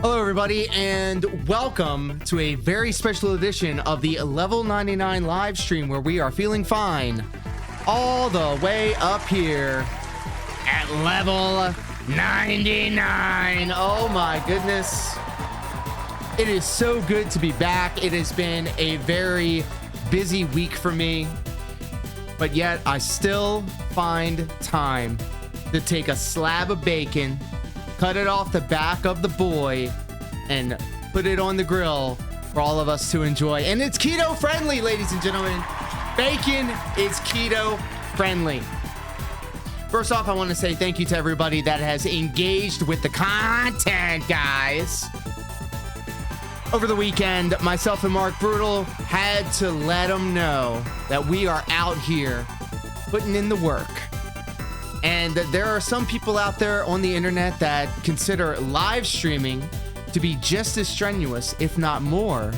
Hello, everybody, and welcome to a very special edition of the Level 99 live stream, where we are feeling fine all the way up here at level 99. Oh my goodness. It is so good to be back. It has been a very busy week for me, but yet I still find time to take a slab of bacon, cut it off the back of the boy, and put it on the grill for all of us to enjoy. And it's keto friendly, ladies and gentlemen. Bacon is keto friendly. First off, I want to say thank you to everybody that has engaged with the content, guys. Over the weekend, myself and Mark Brutal had to let them know that we are out here putting in the work. And there are some people out there on the internet that consider live streaming to be just as strenuous, if not more,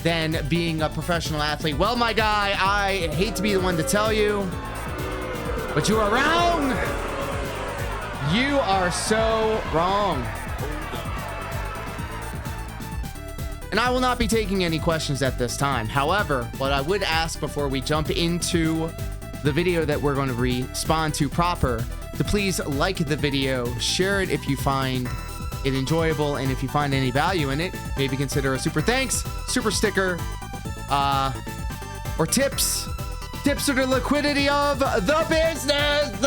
than being a professional athlete. Well, my guy, I hate to be the one to tell you, but you are wrong. You are so wrong. And I will not be taking any questions at this time. However, what I would ask before we jump into the video that we're going to respond to proper, to please like the video, share it if you find it enjoyable, and if you find any value in it, maybe consider a super thanks, super sticker, or tips for the liquidity of the business.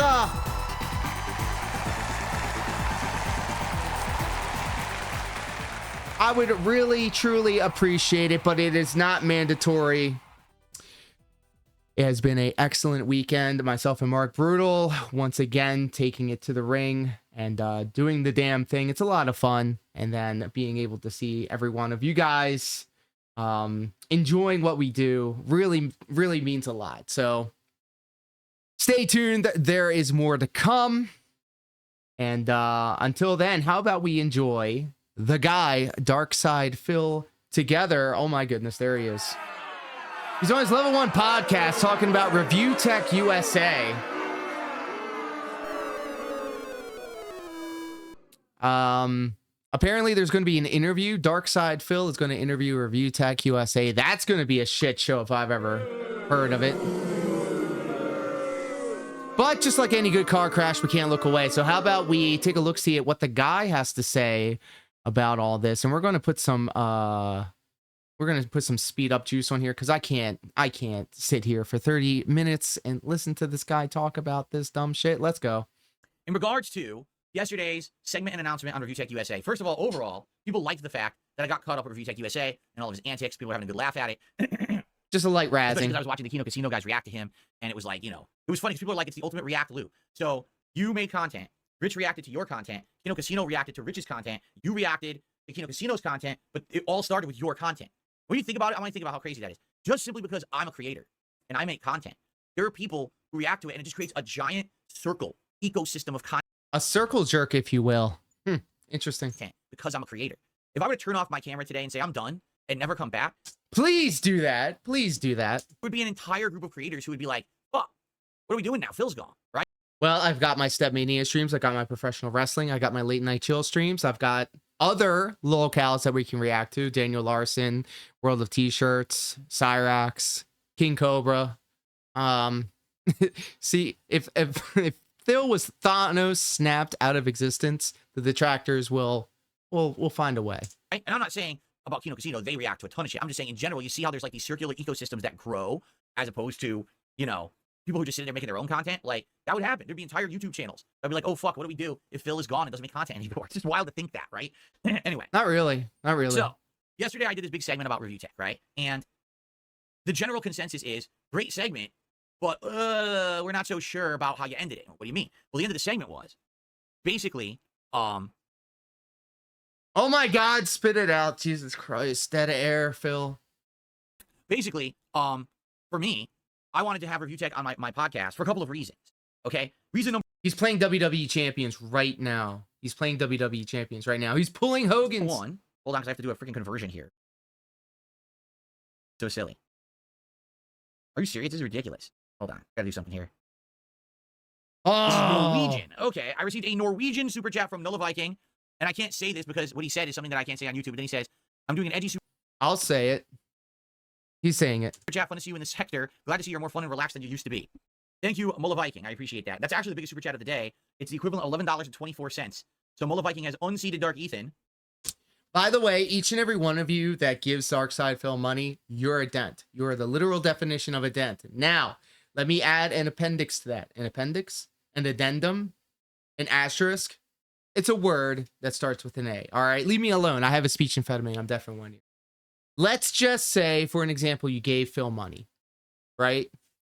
I would really, truly appreciate it, but it is not mandatory. It has been an excellent weekend. Myself and Mark Brutal, once again, taking it to the ring and doing the damn thing. It's a lot of fun. And then being able to see every one of you guys enjoying what we do really, really means a lot. So stay tuned. There is more to come. And until then, how about we enjoy the guy, Dark Side Phil, together. Oh my goodness, there he is. He's on his Level 1 podcast talking about Review Tech USA. Apparently there's going to be an interview. Dark Side Phil is going to interview Review Tech USA. That's going to be a shit show if I've ever heard of it. But just like any good car crash, we can't look away. So how about we take a look-see at what the guy has to say about all this. And we're going to put some speed up juice on here, because I can't sit here for 30 minutes and listen to this guy talk about this dumb shit. Let's go. In regards to yesterday's segment and announcement on Review Tech USA, first of all, overall, people liked the fact that I got caught up with Review Tech USA and all of his antics. People were having a good laugh at it. Just a light razzing. Because I was watching the Kino Casino guys react to him, and it was like, it was funny because people are like, it's the ultimate react loop. So you made content. Rich reacted to your content. Kino Casino reacted to Rich's content. You reacted to Kino Casino's content, but it all started with your content. When you think about it, I want to think about how crazy that is. Just simply because I'm a creator and I make content, there are people who react to it, and it just creates a giant circle, ecosystem of content. A circle jerk, if you will. Interesting. Because I'm a creator. If I were to turn off my camera today and say I'm done and never come back, please do that. Please do that. There would be an entire group of creators who would be like, fuck, what are we doing now? Phil's gone, right? Well, I've got my Step Mania streams. I got my professional wrestling. I got my late night chill streams. I've got other locales that we can react to. Daniel Larson, World of T-Shirts, Cyrax, King Cobra. See, if Phil was Thanos snapped out of existence, the detractors will find a way. Right? And I'm not saying about Kino Casino, they react to a ton of shit. I'm just saying in general, you see how there's like these circular ecosystems that grow as opposed to, people who just sit there making their own content. Like, that would happen. There'd be entire YouTube channels. I'd be like, oh, fuck, what do we do if Phil is gone and doesn't make content anymore? It's just wild to think that, right? Anyway. Not really. So, yesterday I did this big segment about Review Tech, right? And the general consensus is, great segment, but we're not so sure about how you ended it. What do you mean? Well, the end of the segment was basically, oh my God, spit it out. Jesus Christ. Dead air, Phil. Basically, for me, I wanted to have Review Tech on my podcast for a couple of reasons. Okay? Reason number He's playing WWE Champions right now. He's pulling Hogan's. one. Hold on, because I have to do a freaking conversion here. So silly. Are you serious? This is ridiculous. Hold on. Gotta do something here. Oh. This is Norwegian. Okay. I received a Norwegian super chat from Nola Viking. And I can't say this because what he said is something that I can't say on YouTube. But then he says, I'm doing an edgy super I'll say it. He's saying it. chat. Fun to see you in this sector. Glad to see you're more fun and relaxed than you used to be. Thank you, Mola Viking. I appreciate that. That's actually the biggest super chat of the day. It's the equivalent of $11.24. So Mola Viking has unseated Dark Ethan. By the way, each and every one of you that gives Darkside Phil money, you're a dent. You're the literal definition of a dent. Now, let me add an appendix to that. An appendix, an addendum, an asterisk. It's a word that starts with an A. All right, leave me alone. I have a speech impediment. I'm deaf in one ear. Let's just say, for an example, you gave Phil money, right?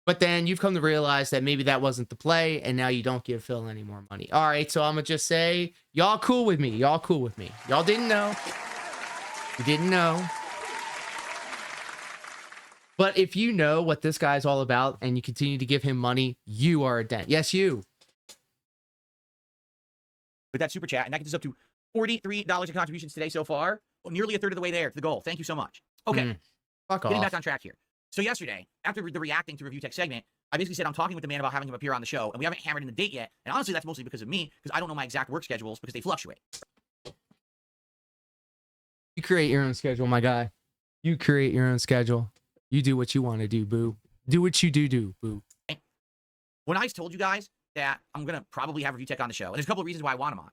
But then you've come to realize that maybe that wasn't the play, and now you don't give Phil any more money. All right, so I'm going to just say, y'all cool with me. Y'all cool with me. Y'all didn't know. You didn't know. But if you know what this guy's all about and you continue to give him money, you are a dent. Yes, you. With that super chat, and that gets us up to $43 in contributions today so far. Well, nearly a third of the way there to the goal. Thank you so much. Okay, Fuck getting off. back on track here. So yesterday, after the reacting to Review Tech segment, I basically said I'm talking with the man about having him appear on the show, and we haven't hammered in the date yet. And honestly, that's mostly because of me, because I don't know my exact work schedules because they fluctuate. You create your own schedule, my guy. You create your own schedule. You do what you want to do, boo. Do what you do, boo. When I told you guys that I'm going to probably have Review Tech on the show, and there's a couple of reasons why I want him on,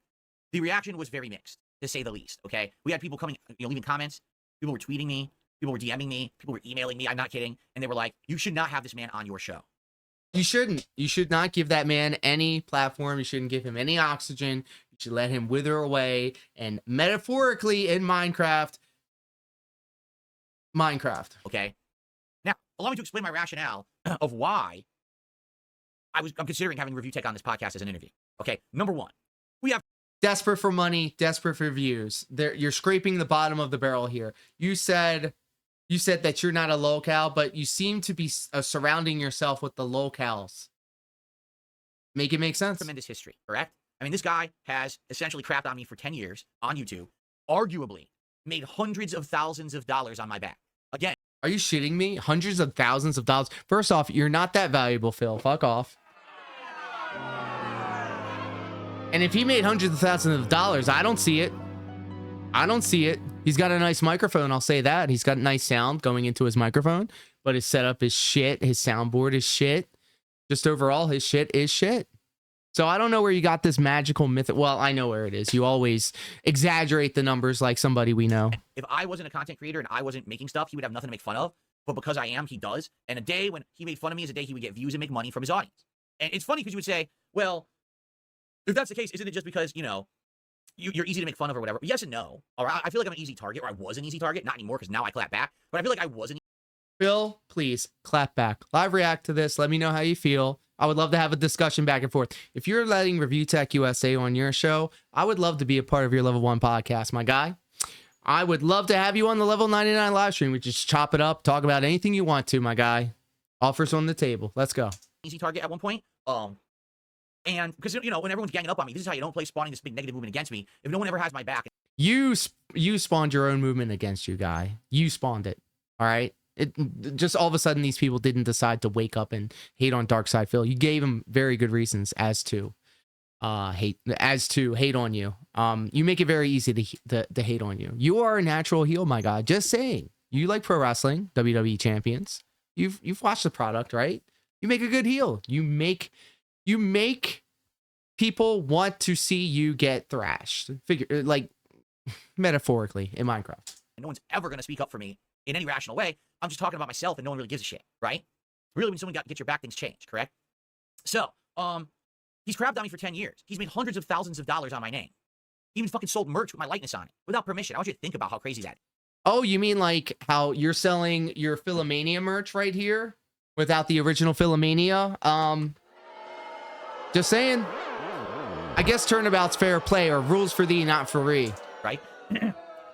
the reaction was very mixed, to say the least, okay? We had people coming, leaving comments. People were tweeting me. People were DMing me. People were emailing me. I'm not kidding. And they were like, you should not have this man on your show. You shouldn't. You should not give that man any platform. You shouldn't give him any oxygen. You should let him wither away. And metaphorically in Minecraft. Okay? Now, allow me to explain my rationale of why I'm considering having Review Tech on this podcast as an interview. Okay? Number one, we have Desperate for money, desperate for views. You're scraping the bottom of the barrel here. You said that you're not a locale, but you seem to be surrounding yourself with the locales. Make it make sense. tremendous history, correct? I mean, this guy has essentially crapped on me for 10 years on YouTube, arguably made hundreds of thousands of dollars on my back. Again, Are you shitting me? Hundreds of thousands of dollars. First off, you're not that valuable, Phil. Fuck off. And if he made hundreds of thousands of dollars, I don't see it. I don't see it. He's got a nice microphone, I'll say that. He's got nice sound going into his microphone, but his setup is shit. His soundboard is shit. Just overall, his shit is shit. So I don't know where you got this magical myth. Well, I know where it is. You always exaggerate the numbers like somebody we know. if I wasn't a content creator and I wasn't making stuff, he would have nothing to make fun of. But because I am, he does. And a day when he made fun of me is a day he would get views and make money from his audience. And it's funny because you would say, well, if that's the case, isn't it just because, you're easy to make fun of or whatever? Yes and no. All right, I feel like I'm an easy target, or I was an easy target. Not anymore because now I clap back. But I feel like I was an Phil, please clap back. Live react to this. Let me know how you feel. I would love to have a discussion back and forth. If you're letting Review Tech USA on your show, I would love to be a part of your Level 1 podcast, my guy. I would love to have you on the Level 99 live stream. We just chop it up, talk about anything you want to, my guy. Offers on the table. Let's go. easy target at one point. And because, when everyone's ganging up on me, this is how you don't play spawning this big negative movement against me. If no one ever has my back. You spawned your own movement against you, guy. You spawned it. All right. It just all of a sudden these people didn't decide to wake up and hate on Darkside Phil. You gave them very good reasons as to hate on you. You make it very easy to hate on you. You are a natural heel, my guy. Just saying. You like pro wrestling, WWE champions. You've watched the product, right? You make a good heel. You make people want to see you get thrashed. Figure like metaphorically in Minecraft. And no one's ever going to speak up for me in any rational way. I'm just talking about myself and no one really gives a shit, right? Really, when someone gets your back, things change, correct? So, he's crapped on me for 10 years. He's made hundreds of thousands of dollars on my name. He even fucking sold merch with my likeness on it without permission. I want you to think about how crazy that is. Oh, you mean like how you're selling your Philomania merch right here without the original Philomania? Just saying. I guess turnabout's fair play, or rules for thee, not for thee. Right?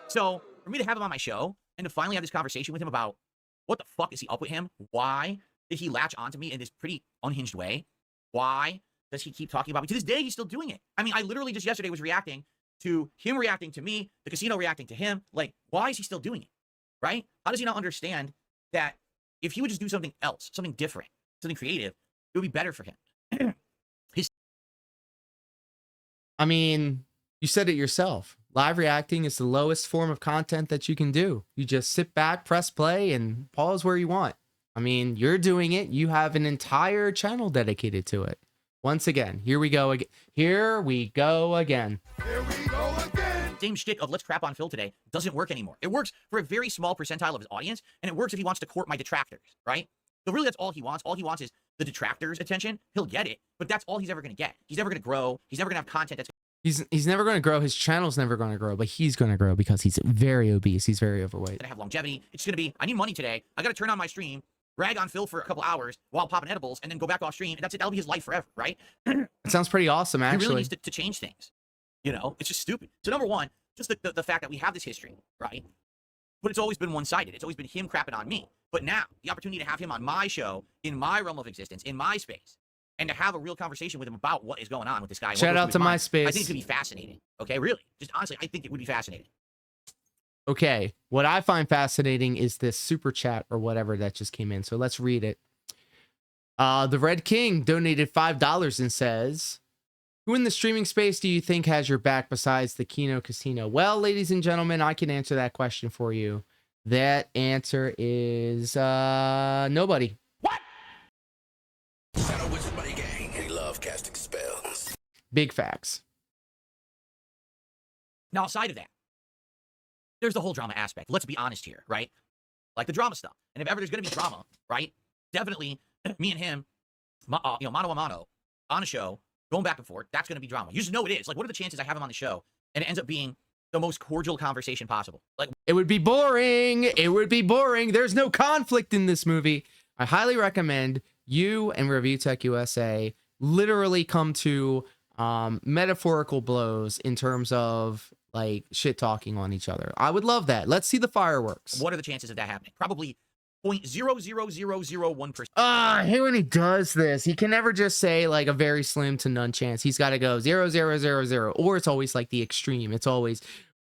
So, for me to have him on my show and to finally have this conversation with him about what the fuck is he up with him? Why did he latch onto me in this pretty unhinged way? Why does he keep talking about me? To this day, he's still doing it. I mean, I literally just yesterday was reacting to him reacting to me, the casino reacting to him. Like, why is he still doing it? Right? How does he not understand that if he would just do something else, something different, something creative, it would be better for him? I mean, You said it yourself. Live reacting is the lowest form of content that you can do. You just sit back, press play, and pause where you want. I mean, you're doing it. You have an entire channel dedicated to it. Once again, here we go again. Here we go again. Here we go again. Same shtick of let's crap on Phil today doesn't work anymore. It works for a very small percentile of his audience, and it works if he wants to court my detractors, right? So really, that's all he wants. All he wants is the detractors' attention. He'll get it, but that's all he's ever going to get. He's never going to grow. He's never going to have content that's... He's never going to grow. His channel's never going to grow, but he's going to grow because he's very obese. He's very overweight. Gonna have longevity. It's going to be, I need money today. I got to turn on my stream, rag on Phil for a couple hours while popping edibles, and then go back off stream, and that's it. That'll be his life forever, right? It sounds pretty awesome, actually. He really needs to change things. You know, it's just stupid. So number one, just the fact that we have this history, right? But it's always been one-sided. It's always been him crapping on me. But now, the opportunity to have him on my show, in my realm of existence, in my space, and to have a real conversation with him about what is going on with this guy. Shout out to my space. I think it could be fascinating. Okay, really. Just honestly, I think it would be fascinating. Okay, what I find fascinating is this super chat or whatever that just came in. So let's read it. The Red King donated $5 and says, who in the streaming space do you think has your back besides the Kino Casino? Well, ladies and gentlemen, I can answer that question for you. That answer is nobody. What? Shadow Wizard Buddy Gang. He love casting spells. Big facts. Now, aside of that, there's the whole drama aspect. Let's be honest here, right? Like the drama stuff. And if ever there's going to be drama, right? Definitely me and him, mano a mano, on a show, going back and forth, that's going to be drama. You just know it is. Like, what are the chances I have him on the show and it ends up being the most cordial conversation possible? Like, it would be boring. It would be boring. There's no conflict in this movie. I highly recommend you and Review Tech USA literally come to metaphorical blows in terms of like shit talking on each other. I would love that. Let's see the fireworks. what are the chances of that happening? Probably 0.00001%. I hate when he does this. He can never just say like a very slim to none chance. He's got to go 0.000, or it's always like the extreme. It's always,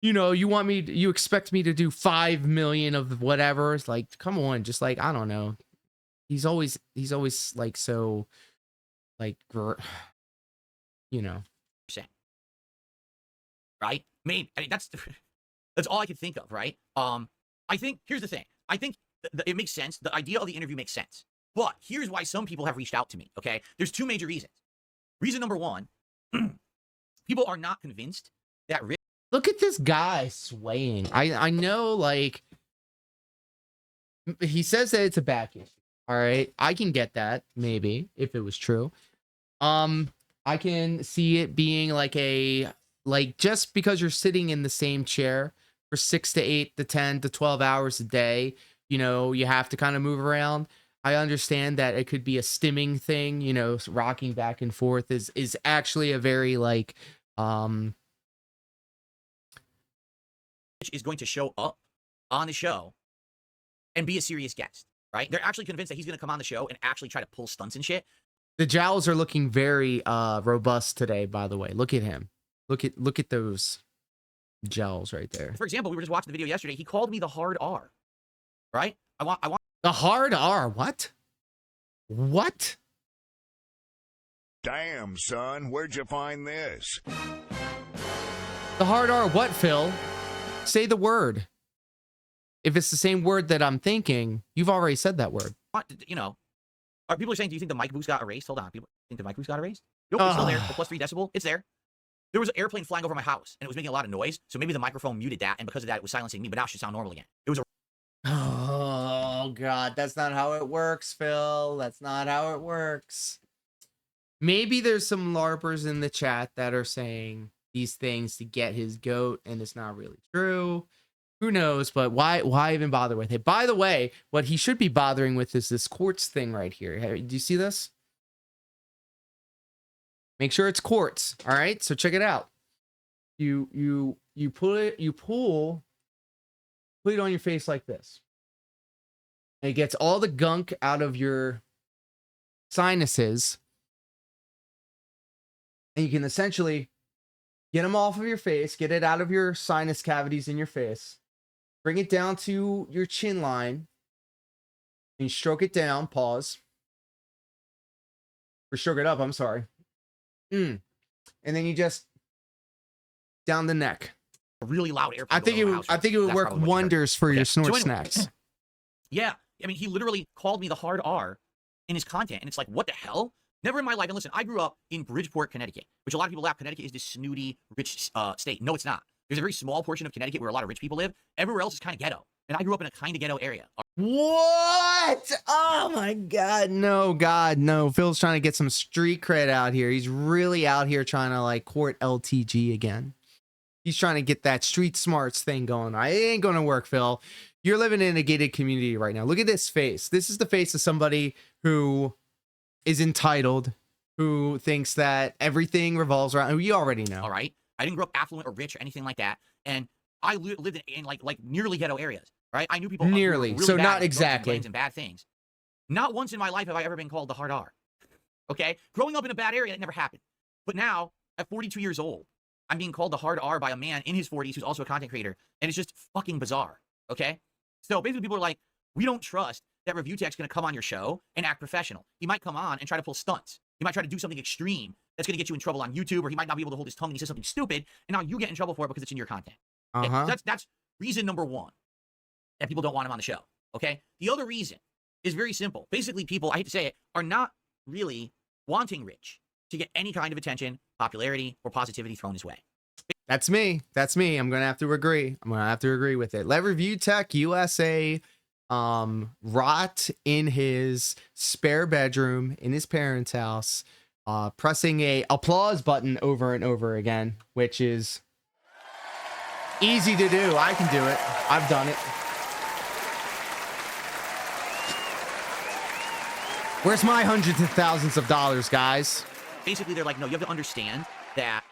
you know, you expect me to do 5 million of whatever. It's like, come on, just like, I don't know. He's always like so like, you know, Right? Maybe. I mean, that's all I can think of, right? I think here's the thing. I think it makes sense. The idea of the interview makes sense. But here's why some people have reached out to me, okay? There's two major reasons. Reason number one, people are not convinced that Rich... Look at this guy swaying. I know, like, he says that it's a back issue. All right, I can get that, maybe, if it was true. I can see it being like just because you're sitting in the same chair for 6 to 8 to 10 to 12 hours a day, you know, you have to kind of move around. I understand that it could be a stimming thing, you know, rocking back and forth is actually a very like is going to show up on the show and be a serious guest, right? They're actually convinced that he's going to come on the show and actually try to pull stunts and shit. The jowls are looking very robust today, by the way. Look at him. Look at those gels right there. For example, we were just watching the video yesterday. He called me the hard R, right? I want the hard R. What? What? Damn, son, where'd you find this? The hard R. What, Phil? Say the word. If it's the same word that I'm thinking, you've already said that word. you know, are people saying, do you think the mic boost got erased? Hold on, people think the mic boost got erased? Nope, it's still there. The +3 decibel, it's there. There was an airplane flying over my house, and it was making a lot of noise, so maybe the microphone muted that, and because of that, it was silencing me, but now it should sound normal again. It was a... Oh, God, that's not how it works, Phil. That's not how it works. Maybe there's some LARPers in the chat that are saying these things to get his goat, and it's not really true. Who knows, but why even bother with it? By the way, what he should be bothering with is this quartz thing right here. Do you see this? Make sure it's quartz. All right, so check it out. You put it on your face like this. And it gets all the gunk out of your sinuses. And you can essentially get them off of your face, get it out of your sinus cavities in your face. Bring it down to your chin line. And you stroke it down, pause. Or stroke it up, I'm sorry. And then you just down the neck. A really loud airplane. I think it would work wonders for your snort snacks. Yeah. I mean, he literally called me the hard R in his content. And it's like, what the hell? Never in my life. And listen, I grew up in Bridgeport, Connecticut, which a lot of people laugh. Connecticut is this snooty, rich state. No, it's not. There's a very small portion of Connecticut where a lot of rich people live. Everywhere else is kind of ghetto. And I grew up in a kind of ghetto area. What? Oh my God. No, God, no. Phil's trying to get some street cred out here. He's really out here trying to like court LTG again. He's trying to get that street smarts thing going. It ain't going to work, Phil. You're living in a gated community right now. Look at this face. This is the face of somebody who is entitled, who thinks that everything revolves around. You already know. All right. I didn't grow up affluent or rich or anything like that. And I lived in like nearly ghetto areas, right? I knew people nearly, really so bad not exactly, and bad things. Not once in my life have I ever been called the hard R. Okay, growing up in a bad area, it never happened. But now, at 42 years old, I'm being called the hard R by a man in his 40s who's also a content creator, and it's just fucking bizarre. Okay, so basically, people are like, we don't trust that Review Tech's going to come on your show and act professional. He might come on and try to pull stunts. He might try to do something extreme that's going to get you in trouble on YouTube, or he might not be able to hold his tongue and he says something stupid, and now you get in trouble for it because it's in your content. Okay? So that's reason number one that people don't want him on the show. Okay. The other reason is very simple. Basically, people, I hate to say it, are not really wanting Rich to get any kind of attention, popularity, or positivity thrown his way. That's me. That's me. I'm going to have to agree. I'm going to have to agree with it. Let Review Tech USA rot in his spare bedroom in his parents' house, pressing a applause button over and over again, which is easy to do. I can do it. I've done it. Where's my hundreds of thousands of dollars, guys? Basically, they're like, no, you have to understand that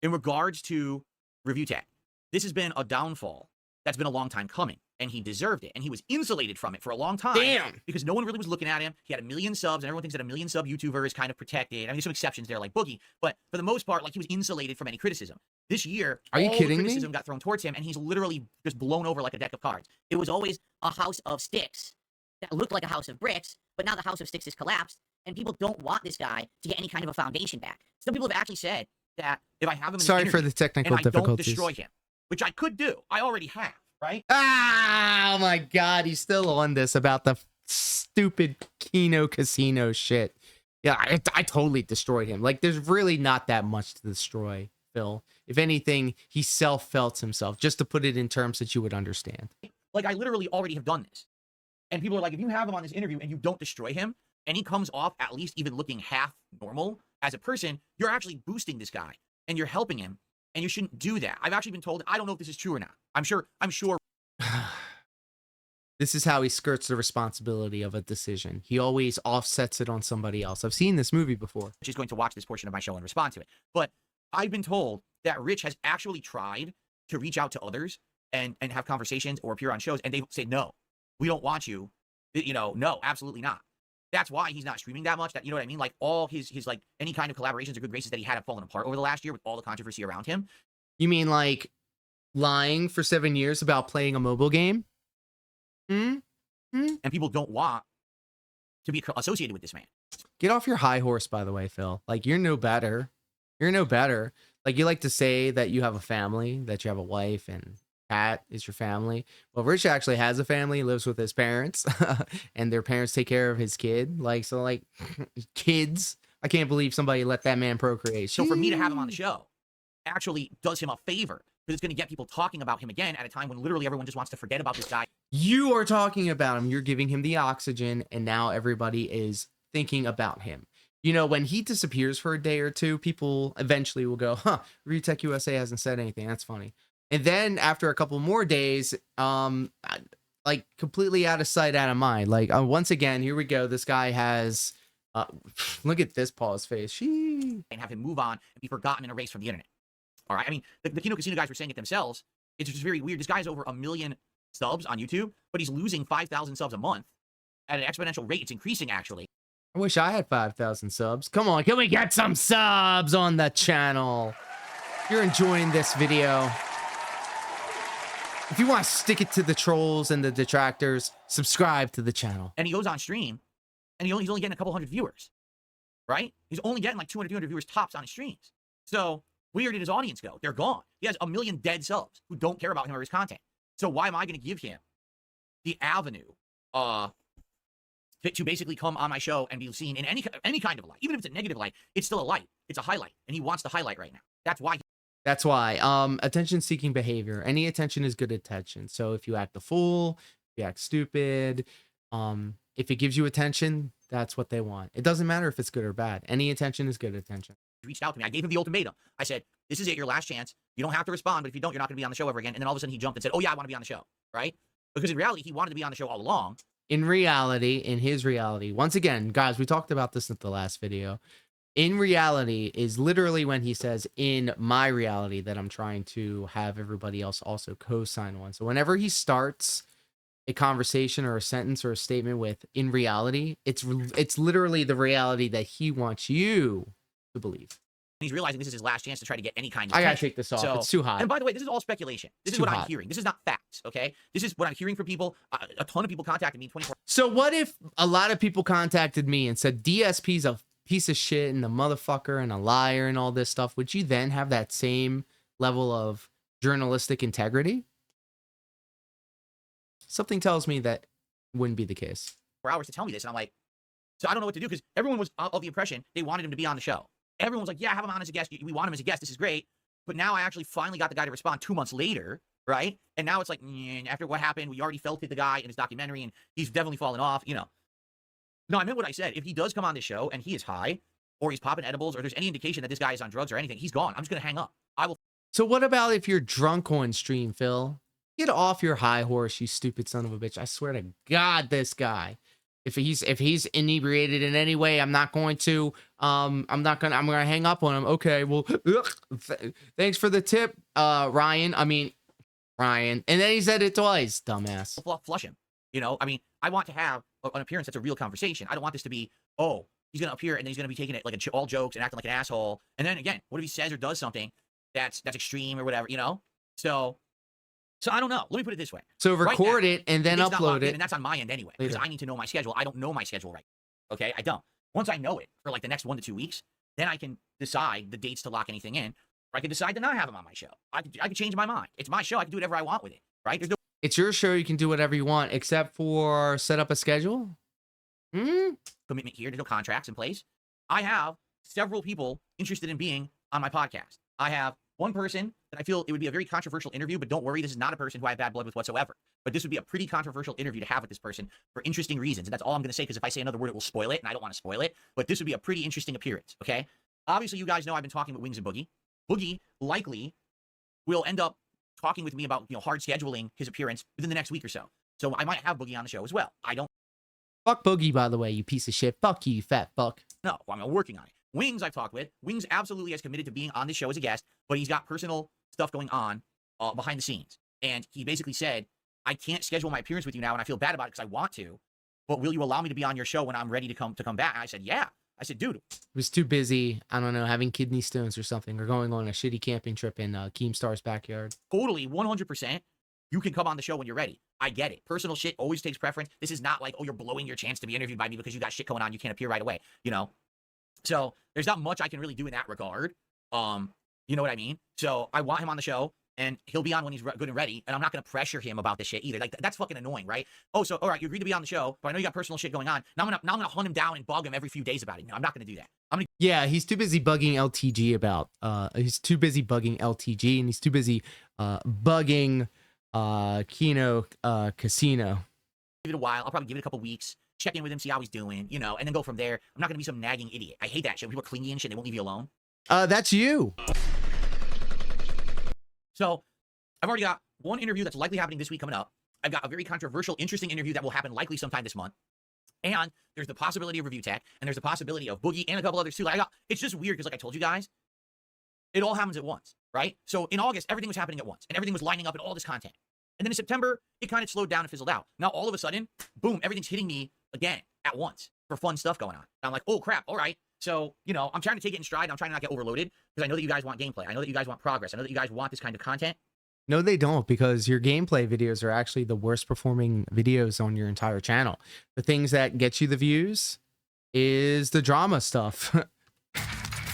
in regards to Review Tech, this has been a downfall that's been a long time coming, and he deserved it, and he was insulated from it for a long time. Damn. Because no one really was looking at him. He had 1 million subs, and everyone thinks that 1 million sub YouTuber is kind of protected. I mean, there's some exceptions there, like Boogie, but for the most part, like, he was insulated from any criticism. This year, are you kidding me? Criticism got thrown towards him, and he's literally just blown over like a deck of cards. It was always a house of sticks that looked like a house of bricks, but now the house of sticks has collapsed, and people don't want this guy to get any kind of a foundation back. Some people have actually said that if I have him in sorry for the technical and difficulties, I don't destroy him, which I could do. I already have, right? Ah, oh my God, he's still on this about the stupid Kino Casino shit. Yeah, I totally destroyed him. Like, there's really not that much to destroy, Phil. If anything, he self-felt himself, just to put it in terms that you would understand. Like, I literally already have done this. And people are like, if you have him on this interview and you don't destroy him, and he comes off at least even looking half normal as a person, you're actually boosting this guy and you're helping him, and you shouldn't do that. I've actually been told, I don't know if this is true or not. I'm sure. This is how he skirts the responsibility of a decision. He always offsets it on somebody else. I've seen this movie before. She's going to watch this portion of my show and respond to it. But I've been told that Rich has actually tried to reach out to others and have conversations or appear on shows, and they say, no, we don't want you. You know, no, absolutely not. That's why he's not streaming that much. That, you know what I mean? Like, all his like any kind of collaborations or good graces that he had have fallen apart over the last year with all the controversy around him. You mean like lying for 7 years about playing a mobile game? And people don't want to be associated with this man. Get off your high horse, by the way, Phil. Like, you're no better. You're no better. Like, you like to say that you have a family, that you have a wife, and Pat is your family. Well, Rich actually has a family. He lives with his parents, and their parents take care of his kid. Like, so, like, kids. I can't believe somebody let that man procreate. So for me to have him on the show actually does him a favor, because it's going to get people talking about him again at a time when literally everyone just wants to forget about this guy. You are talking about him. You're giving him the oxygen, and now everybody is thinking about him. You know, when he disappears for a day or two, people eventually will go, huh, Review Tech USA hasn't said anything. That's funny. And then after a couple more days, like, completely out of sight, out of mind. Like, once again, here we go. This guy has, look at this pause face. And have him move on and be forgotten and erased from the internet. All right. I mean, the Kino Casino guys were saying it themselves. It's just very weird. This guy's over 1 million subs on YouTube, but he's losing 5,000 subs a month at an exponential rate. It's increasing, actually. I wish I had 5,000 subs. Come on, can we get some subs on the channel? If you're enjoying this video, if you want to stick it to the trolls and the detractors, subscribe to the channel. And he goes on stream, and he's only getting a couple hundred viewers, right? He's only getting like 200 viewers tops on his streams. So Where did his audience go? They're gone. He has 1 million dead subs who don't care about him or his content. So why am I going to give him the avenue to basically come on my show and be seen in any kind of light? Even if it's a negative light, it's still a light. It's a highlight, and he wants the highlight right now. That's why. That's why. Attention-seeking behavior. Any attention is good attention. So if you act a fool, if you act stupid, if it gives you attention, that's what they want. It doesn't matter if it's good or bad. Any attention is good attention. He reached out to me. I gave him the ultimatum. I said, this is it, your last chance. You don't have to respond, but if you don't, you're not going to be on the show ever again. And then all of a sudden he jumped and said, oh yeah, I want to be on the show, right? Because in reality, he wanted to be on the show all along. In reality, in his reality, once again, guys, we talked about this at the last video. In reality is literally when he says, in my reality, that I'm trying to have everybody else also co-sign one. So whenever he starts a conversation or a sentence or a statement with in reality, it's literally the reality that he wants you to believe. He's realizing this is his last chance to try to get any kind of I gotta attention. take this off. So, it's too hot. And by the way, this is all speculation. This is Too what hot. I'm hearing. This is not facts, okay? This is what I'm hearing from people. A ton of people contacted me 24. So what if a lot of people contacted me and said DSP's a piece of shit and a motherfucker and a liar and all this stuff? Would you then have that same level of journalistic integrity? Something tells me that wouldn't be the case. 4 hours to tell me this, and I'm like, so I don't know what to do, because everyone was of the impression they wanted him to be on the show. Everyone was like, yeah, have him on as a guest. We want him as a guest. This is great. But now I actually finally got the guy to respond 2 months later, right? And now it's like, after what happened, we already felt it, the guy in his documentary, and he's definitely fallen off, you know. No, I meant what I said. If he does come on this show and he is high, or he's popping edibles, or there's any indication that this guy is on drugs or anything, he's gone. I'm just going to hang up. I will. So what about if you're drunk on stream, Phil? Get off your high horse, you stupid son of a bitch. I swear to God, this guy. If he's inebriated in any way, I'm gonna hang up on him. Okay, well, thanks for the tip, Ryan. And then he said it twice, dumbass. Flush him. You know, I mean, I want to have an appearance that's a real conversation. I don't want this to be, oh, he's gonna appear and then he's gonna be taking it like all jokes and acting like an asshole. And then again, what if he says or does something that's extreme or whatever, you know? So I don't know. Let me put it this way. So record it and then upload it. And that's on my end anyway, because I need to know my schedule. I don't know my schedule right now. Okay, I don't. Once I know it for like the next 1 to 2 weeks, then I can decide the dates to lock anything in. Or I can decide to not have him on my show. I can change my mind. It's my show. I can do whatever I want with it, right? There's no. It's your show. You can do whatever you want, except for set up a schedule. Commitment here. There's no contracts in place. I have several people interested in being on my podcast. I have one person that I feel it would be a very controversial interview, but don't worry, this is not a person who I have bad blood with whatsoever. But this would be a pretty controversial interview to have with this person for interesting reasons. And that's all I'm going to say, because if I say another word, it will spoil it, and I don't want to spoil it. But this would be a pretty interesting appearance, okay? Obviously, you guys know I've been talking with Wings and Boogie. Boogie likely will end up talking with me about, you know, hard scheduling his appearance within the next week or so. So I might have Boogie on the show as well. I don't. Fuck Boogie, by the way, you piece of shit. Fuck you, fat fuck. No, I'm working on it. Wings I've talked with. Wings absolutely has committed to being on this show as a guest, but he's got personal stuff going on behind the scenes. And he basically said, I can't schedule my appearance with you now, and I feel bad about it because I want to, but will you allow me to be on your show when I'm ready to come back? And I said, yeah. I said, dude. He was too busy, I don't know, having kidney stones or something, or going on a shitty camping trip in Keemstar's backyard. Totally, 100%. You can come on the show when you're ready. I get it. Personal shit always takes preference. This is not like, oh, you're blowing your chance to be interviewed by me because you got shit going on. You can't appear right away, you know? So there's not much I can really do in that regard. You know what I mean? So I want him on the show, and he'll be on when he's good and ready, and I'm not going to pressure him about this shit either. Like, that's fucking annoying, right? Oh, so, all right, you agreed to be on the show, but I know you got personal shit going on. Now I'm gonna hunt him down and bug him every few days about it. No, I'm not going to do that. Yeah, he's too busy bugging LTG about, he's too busy bugging LTG, and he's too busy bugging Kino Casino. Give it a while. I'll probably give it a couple weeks, check in with him, see how he's doing, you know, and then go from there. I'm not going to be some nagging idiot. I hate that shit. When people are clingy and shit, they won't leave you alone. That's you. So I've already got one interview that's likely happening this week coming up. I've got a very controversial, interesting interview that will happen likely sometime this month. And there's the possibility of Review Tech, and there's the possibility of Boogie and a couple others too. It's just weird because, like I told you guys, it all happens at once, right? So in August, everything was happening at once, and everything was lining up and all this content. And then in September, it kind of slowed down and fizzled out. Now all of a sudden, boom, everything's hitting me again at once for fun stuff going on. And I'm like, oh crap, all right. So, you know, I'm trying to take it in stride. I'm trying to not get overloaded because I know that you guys want gameplay. I know that you guys want progress. I know that you guys want this kind of content. No, they don't, because your gameplay videos are actually the worst performing videos on your entire channel. The things that get you the views is the drama stuff.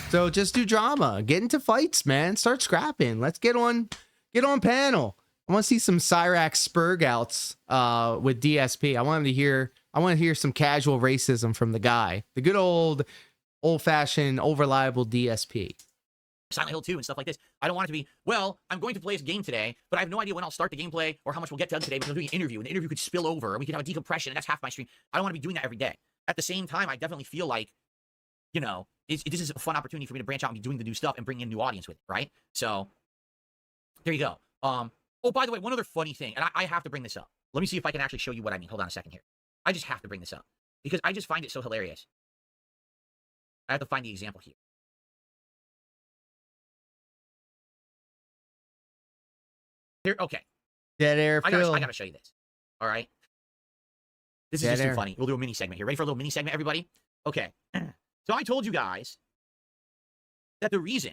So just do drama. Get into fights, man. Start scrapping. Let's get on panel. I want to see some Cyrax Spurg outs with DSP. I want to hear some casual racism from the guy. The good old-fashioned, reliable DSP. Silent Hill 2 and stuff like this. I don't want it to be, well, I'm going to play this game today, but I have no idea when I'll start the gameplay or how much we'll get done today because I'm doing an interview, and the interview could spill over, and we could have a decompression, and that's half my stream. I don't want to be doing that every day. At the same time, I definitely feel like, you know, this is a fun opportunity for me to branch out and be doing the new stuff and bring in a new audience with it, right? So, there you go. Oh, by the way, one other funny thing, and I have to bring this up. Let me see if I can actually show you what I mean. Hold on a second here. I just have to bring this up because I just find it so hilarious. I have to find the example here. Here, okay. Dead air, Phil. I gotta show you this. All right. This is just too funny. We'll do a mini segment here. Ready for a little mini segment, everybody? Okay. So I told you guys that the reason,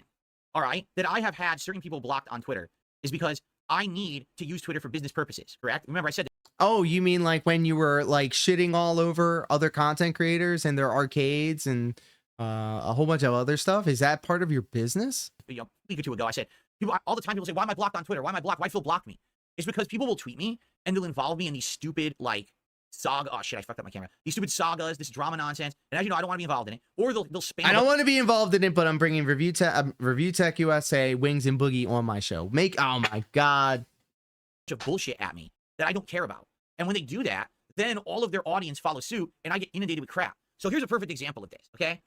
all right, that I have had certain people blocked on Twitter is because I need to use Twitter for business purposes, correct? Remember I said that. Oh, you mean like when you were like shitting all over other content creators and their arcades and a whole bunch of other stuff? Is that part of your business? You know, a week or two ago, I said, all the time people say, why am I blocked on Twitter? Why am I blocked? Why Phil blocked me? It's because people will tweet me and they'll involve me in these stupid, like, saga. Oh, shit, I fucked up my camera. These stupid sagas, this drama nonsense. And as you know, I don't want to be involved in it. Or they'll spam. I don't want to be involved in it, but I'm bringing Review Tech USA, Wings and Boogie on my show. Oh my God. Of bullshit at me that I don't care about. And when they do that, then all of their audience follows suit and I get inundated with crap. So here's a perfect example of this, okay?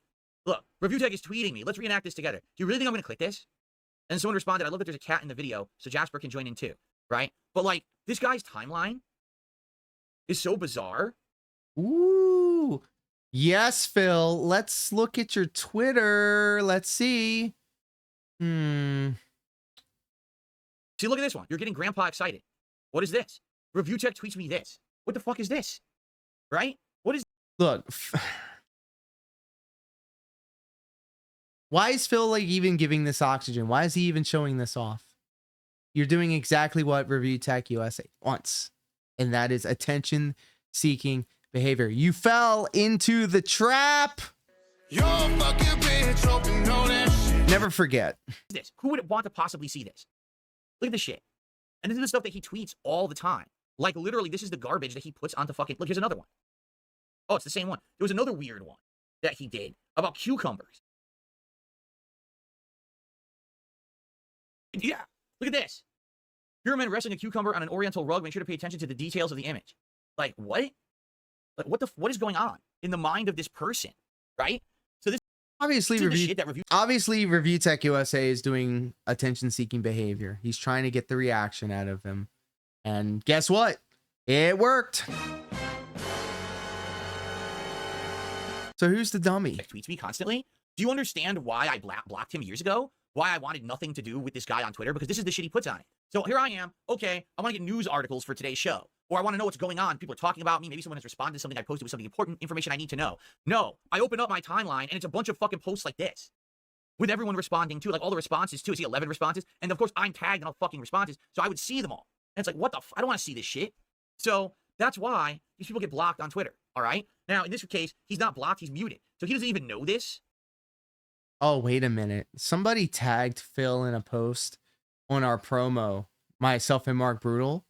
Look, Review Tech is tweeting me. Let's reenact this together. Do you really think I'm going to click this? And someone responded, I love that there's a cat in the video, so Jasper can join in too, right? But like, this guy's timeline is so bizarre. Ooh. Yes, Phil. Let's look at your Twitter. Let's see. See, look at this one. You're getting grandpa excited. What is this? Review Tech tweets me this. What the fuck is this? Right? What is... Look. Why is Phil like even giving this oxygen? Why is he even showing this off? You're doing exactly what Review Tech USA wants. And that is attention-seeking behavior. You fell into the trap. You're a fucking bitch, hope you know that shit. Never forget. This? Who would want to possibly see this? Look at this shit. And this is the stuff that he tweets all the time. Like, literally, this is the garbage that he puts onto fucking... Look, here's another one. Oh, it's the same one. There was another weird one that he did about cucumbers. Yeah, look at this. Pyramid resting a cucumber on an oriental rug. Make sure to pay attention to the details of the image. Like, what? Like, what is going on in the mind of this person, right? So this Obviously, is the shit that Review Tech USA is doing attention-seeking behavior. He's trying to get the reaction out of him. And guess what? It worked. So who's the dummy? Tweets me constantly. Do you understand why I blocked him years ago? Why I wanted nothing to do with this guy on Twitter? Because this is the shit he puts on it. So here I am. Okay, I want to get news articles for today's show. Or I want to know what's going on. People are talking about me. Maybe someone has responded to something I posted with something important, information I need to know. No, I open up my timeline and it's a bunch of fucking posts like this. With everyone responding to, like all the responses too. I see 11 responses. And of course, I'm tagged in all fucking responses. So I would see them all. And it's like, what the I don't want to see this shit. So that's why these people get blocked on Twitter. All right? Now, in this case, he's not blocked. He's muted. So he doesn't even know this. Oh, wait a minute. Somebody tagged Phil in a post on our promo, myself and Mark Brutal.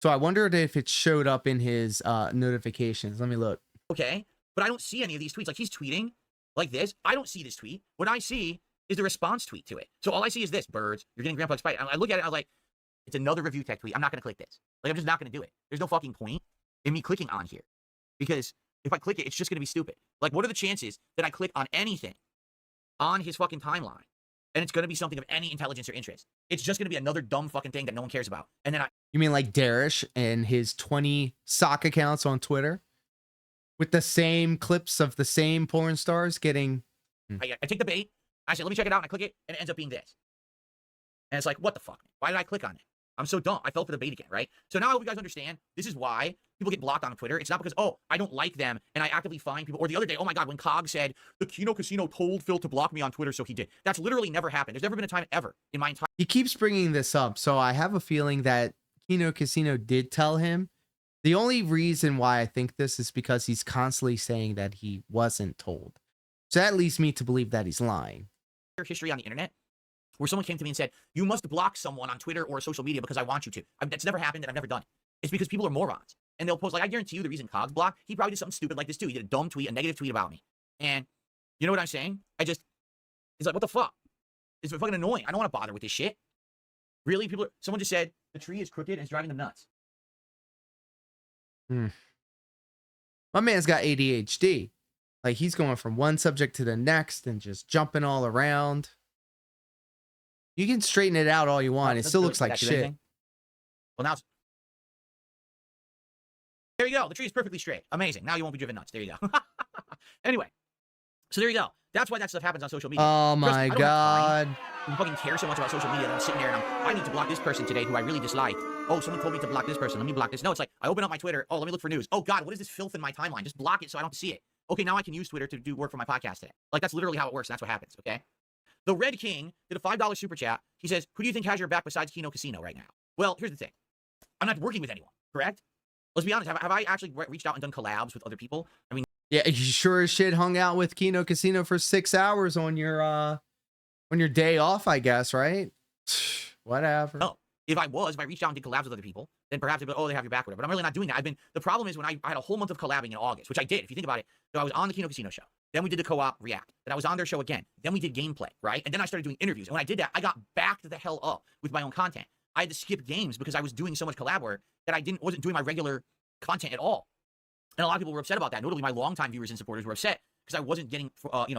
So I wondered if it showed up in his notifications. Let me look. Okay, but I don't see any of these tweets. Like, he's tweeting like this. I don't see this tweet. What I see is the response tweet to it. So all I see is this, birds. You're getting grandpa excited. I look at it, I was like, it's another Review Tech tweet. I'm not going to click this. Like, I'm just not going to do it. There's no fucking point in me clicking on here. Because if I click it, it's just going to be stupid. Like, what are the chances that I click on anything on his fucking timeline and it's going to be something of any intelligence or interest? It's just going to be another dumb fucking thing that no one cares about. And then You mean like Darish and his 20 sock accounts on Twitter with the same clips of the same porn stars getting... I take the bait. I say, let me check it out. And I click it and it ends up being this. And it's like, what the fuck? Why did I click on it? I'm so dumb. I fell for the bait again, right? So now I hope you guys understand. This is why people get blocked on Twitter. It's not because, oh, I don't like them and I actively find people. Or the other day, oh my God, when Cog said, the Kino Casino told Phil to block me on Twitter, so he did. That's literally never happened. There's never been a time ever in my entire... He keeps bringing this up, so I have a feeling that Kino Casino did tell him. The only reason why I think this is because he's constantly saying that he wasn't told. So that leads me to believe that he's lying. history on the internet where someone came to me and said, you must block someone on Twitter or social media because I want you to. That's never happened and I've never done it. It's because people are morons. And they'll post, like, I guarantee you the reason Cogs blocked, he probably did something stupid like this too. He did a dumb tweet, a negative tweet about me. And you know what I'm saying? It's like, what the fuck? It's fucking annoying. I don't want to bother with this shit. Really? Someone just said, the tree is crooked and it's driving them nuts. My man's got ADHD. Like, he's going from one subject to the next and just jumping all around. You can straighten it out all you want. It still looks like shit. Well, now there you go. The tree is perfectly straight. Amazing. Now you won't be driven nuts. There you go. Anyway, so there you go. That's why that stuff happens on social media. Oh my God. I fucking care so much about social media that I'm sitting there and I need to block this person today who I really disliked. Oh, someone told me to block this person. Let me block this. No, it's like I open up my Twitter. Oh, let me look for news. Oh God, what is this filth in my timeline? Just block it so I don't see it. Okay, now I can use Twitter to do work for my podcast today. Like, that's literally how it works. And that's what happens. Okay. The Red King did a $5 super chat. He says, who do you think has your back besides Kino Casino right now? Well, here's the thing. I'm not working with anyone, correct? Let's be honest. Have I actually reached out and done collabs with other people? I mean, yeah, you sure as shit hung out with Kino Casino for 6 hours on your day off, I guess, right? Whatever. No. If I reached out and did collabs with other people, then perhaps they'd be like, oh, they have your back, whatever. But I'm really not doing that. The problem is when I had a whole month of collabing in August, which I did, if you think about it. So I was on the Kino Casino show. Then we did the co-op React. Then I was on their show again. Then we did gameplay, right? And then I started doing interviews. And when I did that, I got backed the hell up with my own content. I had to skip games because I was doing so much collab work that I wasn't doing my regular content at all. And a lot of people were upset about that. Notably, my longtime viewers and supporters were upset because I wasn't getting,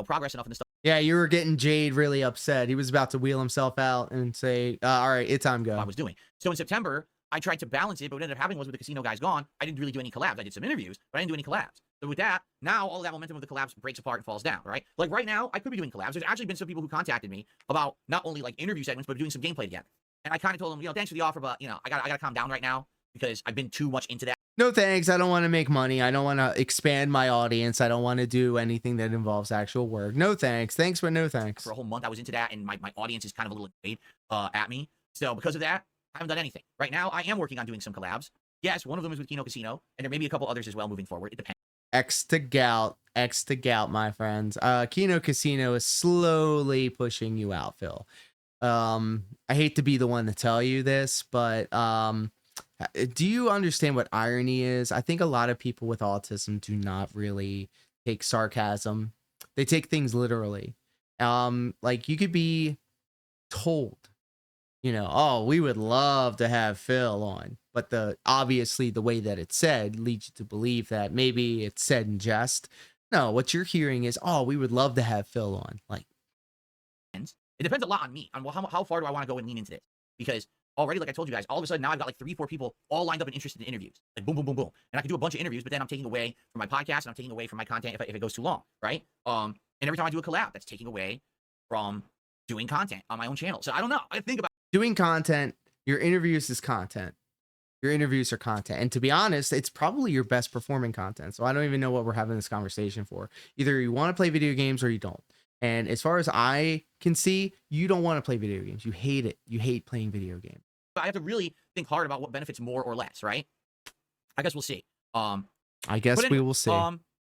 progress enough in the stuff. Yeah, you were getting Jade really upset. He was about to wheel himself out and say, all right, it's time to go. I was doing. So in September, I tried to balance it, but what ended up happening was with the casino guys gone, I didn't really do any collabs. I did some interviews, but I didn't do any collabs. So with that, now all that momentum of the collabs breaks apart and falls down, right? Like right now, I could be doing collabs. There's actually been some people who contacted me about not only like interview segments, but doing some gameplay together. And I kind of told them, thanks for the offer, but I gotta calm down right now because I've been too much into that. No thanks. I don't want to make money. I don't want to expand my audience. I don't want to do anything that involves actual work. No thanks. Thanks, but no thanks. For a whole month, I was into that, and my audience is kind of a little annoyed at me. So because of that, I haven't done anything. Right now, I am working on doing some collabs. Yes, one of them is with Kino Casino, and there may be a couple others as well moving forward. It depends. X to gout, my friends. Kino Casino is slowly pushing you out, Phil. I hate to be the one to tell you this, but do you understand what irony is? I think a lot of people with autism do not really take sarcasm. They take things literally. Like you could be told, oh, we would love to have Phil on, but obviously the way that it's said leads you to believe that maybe it's said in jest. No, what you're hearing is, oh, we would love to have Phil on. Like, it depends a lot on me, on how far do I want to go and lean into this? Because already, like I told you guys, all of a sudden now I've got like 3-4 people all lined up and interested in interviews. Like boom, boom, boom, boom. And I can do a bunch of interviews, but then I'm taking away from my podcast and I'm taking away from my content if it goes too long, right? And every time I do a collab, that's taking away from doing content on my own channel. So I don't know. I think about doing content. Your interviews is content. Your interviews are content. And to be honest, it's probably your best performing content. So I don't even know what we're having this conversation for. Either you want to play video games or you don't. And as far as I can see, you don't want to play video games. You hate it. You hate playing video games. I have to really think hard about what benefits more or less, right? I guess we'll see. I guess anyway, we will see.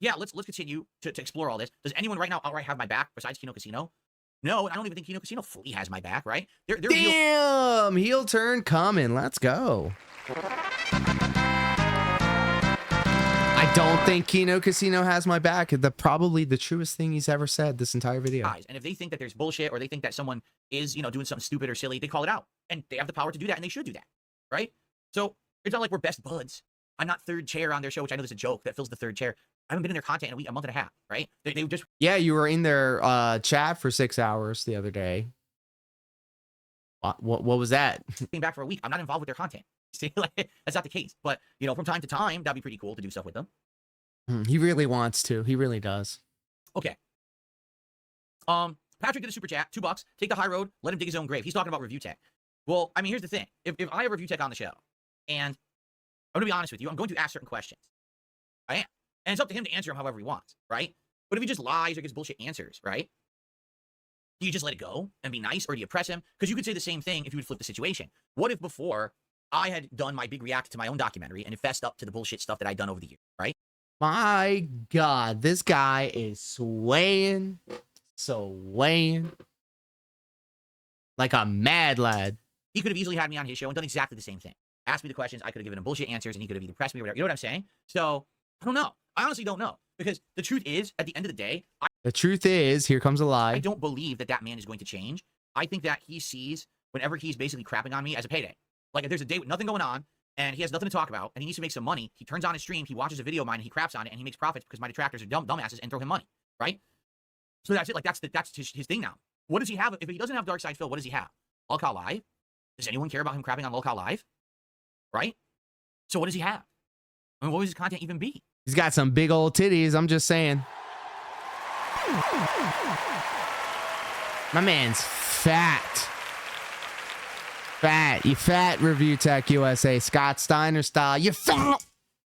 Yeah, let's continue to explore all this. Does anyone right now outright have my back besides Kino Casino? No, and I don't even think Kino Casino fully has my back, right? Damn, heel turn coming. Let's go. I don't think Kino Casino has my back. Probably the truest thing he's ever said this entire video. And if they think that there's bullshit or they think that someone is, doing something stupid or silly, they call it out. And they have the power to do that, and they should do that, right? So it's not like we're best buds. I'm not third chair on their show, which I know is a joke that fills the third chair. I haven't been in their content in a month and a half, right? They just... Yeah, you were in their chat for 6 hours the other day. What was that? Came back for a week. I'm not involved with their content. See, like, that's not the case. But, from time to time, that'd be pretty cool to do stuff with them. He really wants to. He really does. Okay. Patrick did a super chat, $2. Take the high road. Let him dig his own grave. He's talking about review tech. Well, I mean, here's the thing. If I have review tech on the show, and I'm going to be honest with you, I'm going to ask certain questions. I am. And it's up to him to answer them however he wants, right? But if he just lies or gives bullshit answers, right? Do you just let it go and be nice, or do you press him? Because you could say the same thing if you would flip the situation. What if before I had done my big react to my own documentary and it fessed up to the bullshit stuff that I'd done over the years, right? My God, this guy is swaying. Like a mad lad. He could have easily had me on his show and done exactly the same thing. Asked me the questions, I could have given him bullshit answers, and he could have either pressed me or whatever. You know what I'm saying? So, I don't know. I honestly don't know. Because the truth is, at the end of the day, The truth is, here comes a lie. I don't believe that that man is going to change. I think that he sees whenever he's basically crapping on me as a payday. Like, if there's a day with nothing going on, and he has nothing to talk about, and he needs to make some money, he turns on his stream, he watches a video of mine, and he craps on it, and he makes profits because my detractors are dumbasses and throw him money, right? So that's it. Like, that's his thing now. What does he have? If he doesn't have Dark Side Phil, what does he have? Lolcow Live? Does anyone care about him crapping on Lolcow Live? Right? So what does he have? I mean, what would his content even be? He's got some big old titties. I'm just saying. My man's fat. Fat. You fat, Review Tech USA. Scott Steiner style. You fat.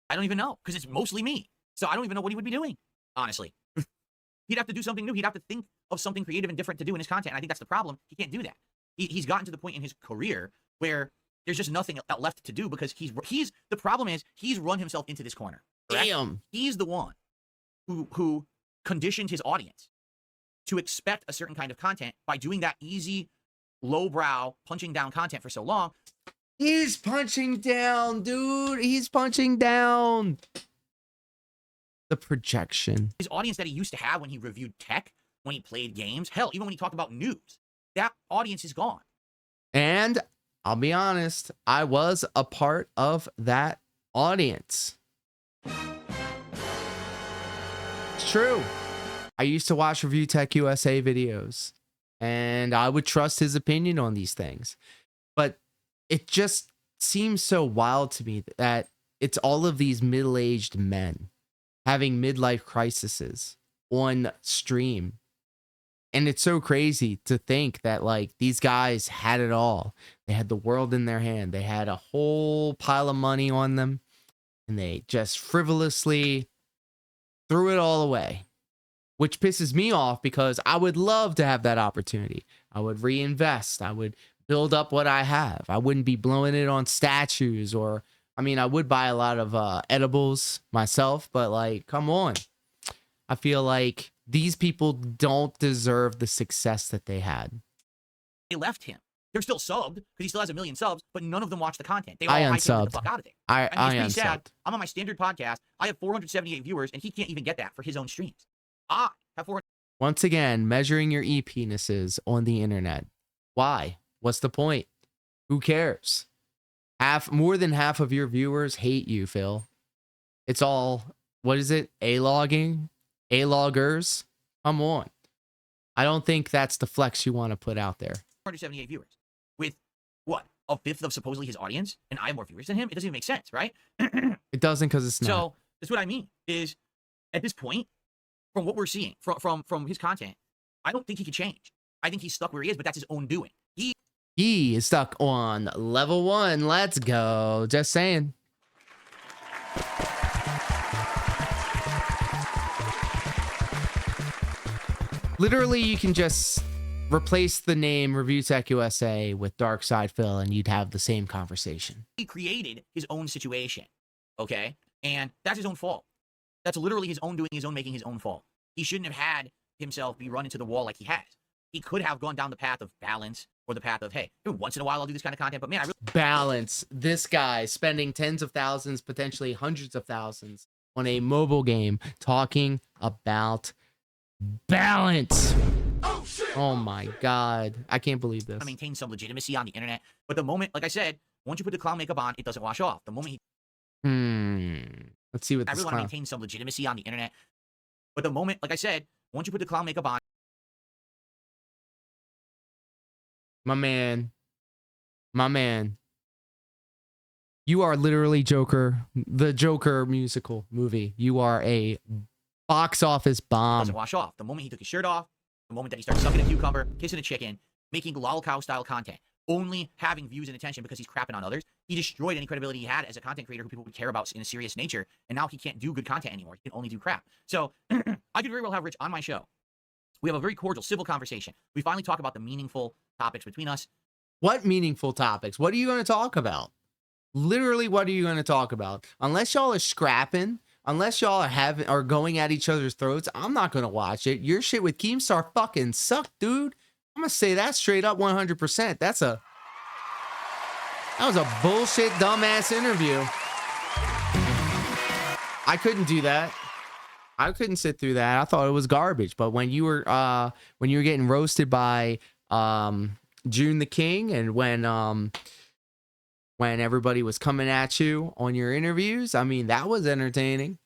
I don't even know, because it's mostly me. So I don't even know what he would be doing, honestly. He'd have to do something new. He'd have to think of something creative and different to do in his content. And I think that's the problem. He can't do that. He's gotten to the point in his career where there's just nothing left to do because the problem is he's run himself into this corner. Correct? Damn. He's the one who conditioned his audience to expect a certain kind of content by doing that easy, lowbrow, punching down content for so long. He's punching down, dude. He's punching down. The projection. His audience that he used to have when he reviewed tech, when he played games, hell, even when he talked about news, that audience is gone. And I'll be honest, I was a part of that audience. It's true. I used to watch Review Tech USA videos, and I would trust his opinion on these things. But it just seems so wild to me that it's all of these middle-aged men having midlife crises on stream. And it's so crazy to think that, like, these guys had it all. They had the world in their hand. They had a whole pile of money on them, and they just frivolously threw it all away, which pisses me off because I would love to have that opportunity. I would reinvest. I would build up what I have. I wouldn't be blowing it on statues or, I mean, I would buy a lot of edibles myself, but, like, come on. I feel like these people don't deserve the success that they had. They left him. They're still subbed because he still has 1 million subs, but none of them watch the content. They all I hightailed unsubbed. the fuck out of there. I And it's pretty sad. unsubbed. I'm on my standard podcast. I have 478 viewers, and he can't even get that for his own streams. I have 400. Once again, measuring your e-penises on the internet. Why? What's the point? Who cares? More than half of your viewers hate you, Phil. It's all, what is it? A-logging? A-loggers? Come on. I don't think that's the flex you want to put out there. 478 viewers with what, a fifth of supposedly his audience, and I have more viewers than him. It doesn't even make sense, right? It doesn't because it's not. So that's what I mean. Is at this point, from what we're seeing from his content, I don't think he can change. I think he's stuck where he is, but that's his own doing. He is stuck on level 1. Let's go. Just saying. Literally, you can just replace the name Review Tech USA with Dark Side Phil, and you'd have the same conversation. He created his own situation, okay? And that's his own fault. That's literally his own doing, his own making, his own fault. He shouldn't have had himself be run into the wall like he has. He could have gone down the path of balance or the path of, hey, once in a while I'll do this kind of content, but man, I really Balance. This guy spending tens of thousands, potentially hundreds of thousands on a mobile game talking about balance. Oh, shit. Oh my God. I can't believe this. maintain some legitimacy on the internet. But the moment, like I said, once you put the clown makeup on, it doesn't wash off. The moment Let's see what I this really want to clown. maintain some legitimacy on the internet. But the moment, like I said, once you put the clown makeup on, My man. You are literally Joker, the Joker musical movie. You are a box office it bomb. doesn't wash off. The moment he took his shirt off, the moment that he started sucking a cucumber, kissing a chicken, making lolcow style content, only having views and attention because he's crapping on others, he destroyed any credibility he had as a content creator who people would care about in a serious nature. And now he can't do good content anymore. He can only do crap. So I could very well have Rich on my show. We have a very cordial, civil conversation. We finally talk about the meaningful topics between us. What meaningful topics? What are you going to talk about? Literally, what are you going to talk about? Unless y'all are scrapping, unless y'all are going at each other's throats, I'm not going to watch it. Your shit with Keemstar fucking sucked, dude. I'm gonna say that straight up 100%. That was a bullshit dumbass interview. I couldn't do that. I couldn't sit through that. I thought it was garbage. But when you were getting roasted by June the King, and when everybody was coming at you on your interviews, I mean, that was entertaining.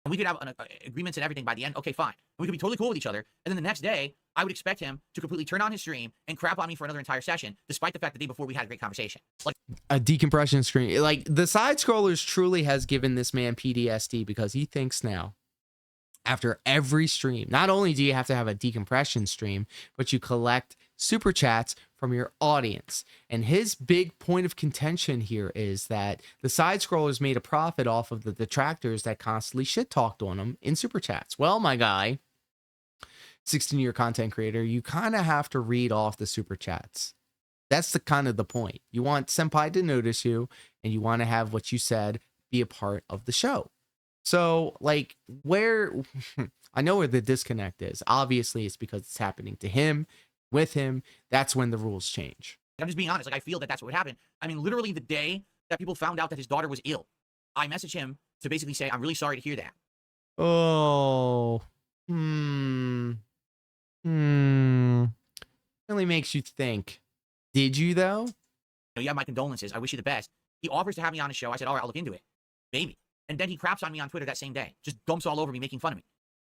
And we could have agreements and everything by the end. Okay, fine. We could be totally cool with each other. And then the next day, I would expect him to completely turn on his stream and crap on me for another entire session, despite the fact the day before we had a great conversation. Like a decompression screen. Like, the side scrollers truly has given this man PTSD, because he thinks now, after every stream, not only do you have to have a decompression stream, but you collect super chats from your audience. And his big point of contention here is that the side scrollers made a profit off of the detractors that constantly shit talked on them in super chats. Well, my guy, 16-year content creator, you kind of have to read off the super chats. That's the kind of the point. You want Senpai to notice you, and you want to have what you said be a part of the show. So, like, where I know where the disconnect is. Obviously, it's because it's happening to him, with him. That's when the rules change. I'm just being honest. Like, I feel that that's what would happen. I mean, literally the day that people found out that his daughter was ill, I messaged him to basically say, I'm really sorry to hear that. Oh. Really makes you think. Did you, though? You have my condolences. I wish you the best. He offers to have me on his show. I said, all right, I'll look into it. Maybe. And then he craps on me on Twitter that same day. Just dumps all over me, making fun of me.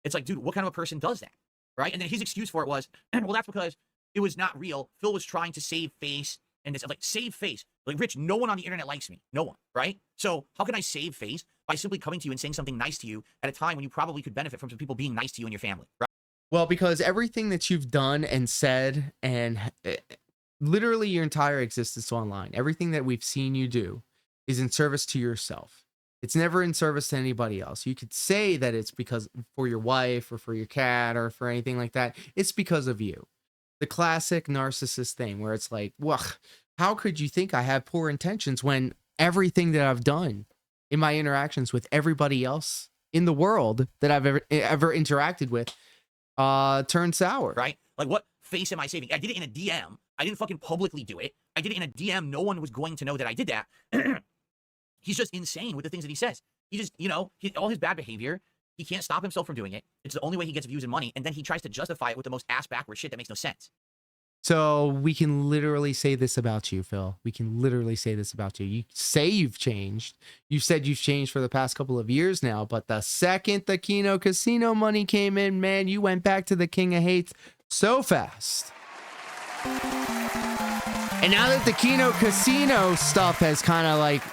It's like, dude, what kind of a person does that? Right? And then his excuse for it was, well, that's because it was not real. Phil was trying to save face. And it's like, save face. Like, Rich, no one on the internet likes me. No one. Right? So how can I save face? By simply coming to you and saying something nice to you at a time when you probably could benefit from some people being nice to you and your family. Right? Well, because everything that you've done and said, and literally your entire existence online, everything that we've seen you do is in service to yourself. It's never in service to anybody else. You could say that it's because for your wife or for your cat or for anything like that. It's because of you. The classic narcissist thing where it's like, well, how could you think I have poor intentions when everything that I've done in my interactions with everybody else in the world that I've ever interacted with turned sour? Right? Like, what face am I saving? I did it in a DM. I didn't fucking publicly do it. I did it in a DM. No one was going to know that I did that. He's just insane with the things that he says. He just, all his bad behavior, he can't stop himself from doing it. It's the only way he gets views and money. And then he tries to justify it with the most ass-backward shit that makes no sense. So we can literally say this about you, Phil. We can literally say this about you. You say you've changed. You said you've changed for the past couple of years now. But the second the Kino Casino money came in, man, you went back to the King of Hates so fast. And now that the Kino Casino stuff has kind of like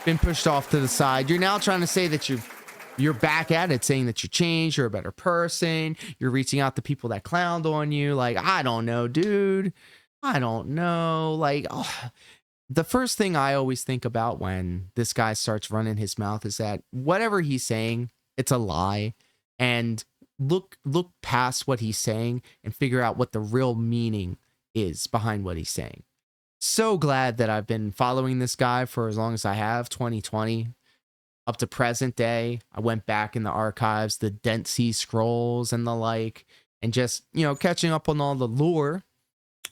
been pushed off to the side, you're now trying to say that you're back at it, saying that you changed, you're a better person, you're reaching out to people that clowned on you. Like, I don't know, dude. I don't know. Like, the first thing I always think about when this guy starts running his mouth is that whatever he's saying, it's a lie. And look past what he's saying and figure out what the real meaning is behind what he's saying. So glad that I've been following this guy for as long as I have, 2020 up to present day. I went back in the archives, the Dead Sea Scrolls and the like, and just, catching up on all the lore.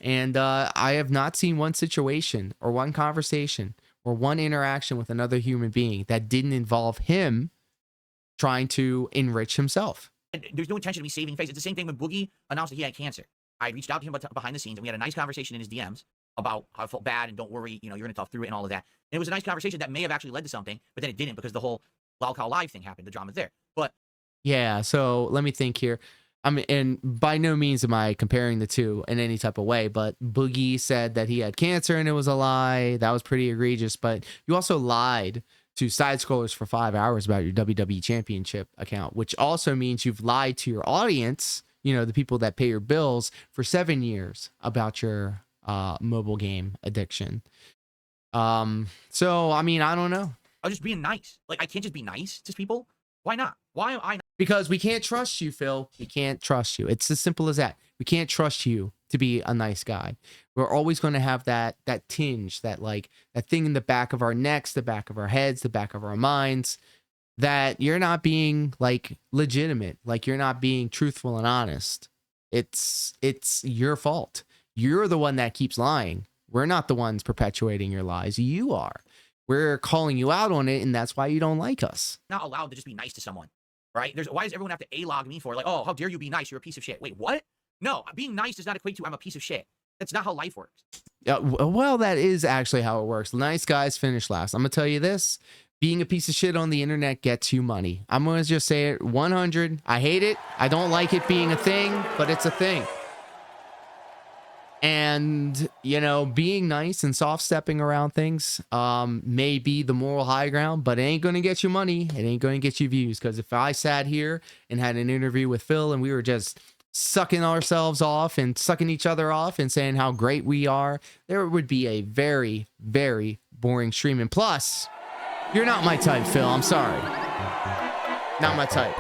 And I have not seen one situation or one conversation or one interaction with another human being that didn't involve him trying to enrich himself. And there's no intention of me saving face. It's the same thing when Boogie announced that he had cancer. I reached out to him behind the scenes, and we had a nice conversation in his DMs about how I felt bad and don't worry, you're going to tough through it and all of that. And it was a nice conversation that may have actually led to something, but then it didn't because the whole Wild Cow Live thing happened. The drama's there. But yeah, so let me think here. I mean, and by no means am I comparing the two in any type of way, but Boogie said that he had cancer and it was a lie. That was pretty egregious, but you also lied to side scrollers for 5 hours about your WWE Championship account, which also means you've lied to your audience, the people that pay your bills, for 7 years about your mobile game addiction. So, I mean, I don't know. I was just being nice. Like, I can't just be nice to people. Why not? Why am I not? Because we can't trust you, Phil. We can't trust you. It's as simple as that. We can't trust you to be a nice guy. We're always going to have that tinge, that thing in the back of our necks, the back of our heads, the back of our minds, that you're not being legitimate, like you're not being truthful and honest. It's your fault. You're the one that keeps lying. We're not the ones perpetuating your lies. You are. We're calling you out on it, and that's why you don't like us. Not allowed to just be nice to someone, right? Why does everyone have to A-log me for, like, oh, how dare you be nice? You're a piece of shit. Wait, what? No, being nice does not equate to I'm a piece of shit. That's not how life works. Well, that is actually how it works. Nice guys finish last. I'm going to tell you this. Being a piece of shit on the internet gets you money. I'm going to just say it 100. I hate it. I don't like it being a thing, but it's a thing. And, you know, being nice and soft stepping around things may be the moral high ground, but it ain't going to get you money. It ain't going to get you views. Because if I sat here and had an interview with Phil and we were just sucking ourselves off and sucking each other off and saying how great we are, there would be a very, very boring stream. And plus, you're not my type, Phil. I'm sorry. Not my type.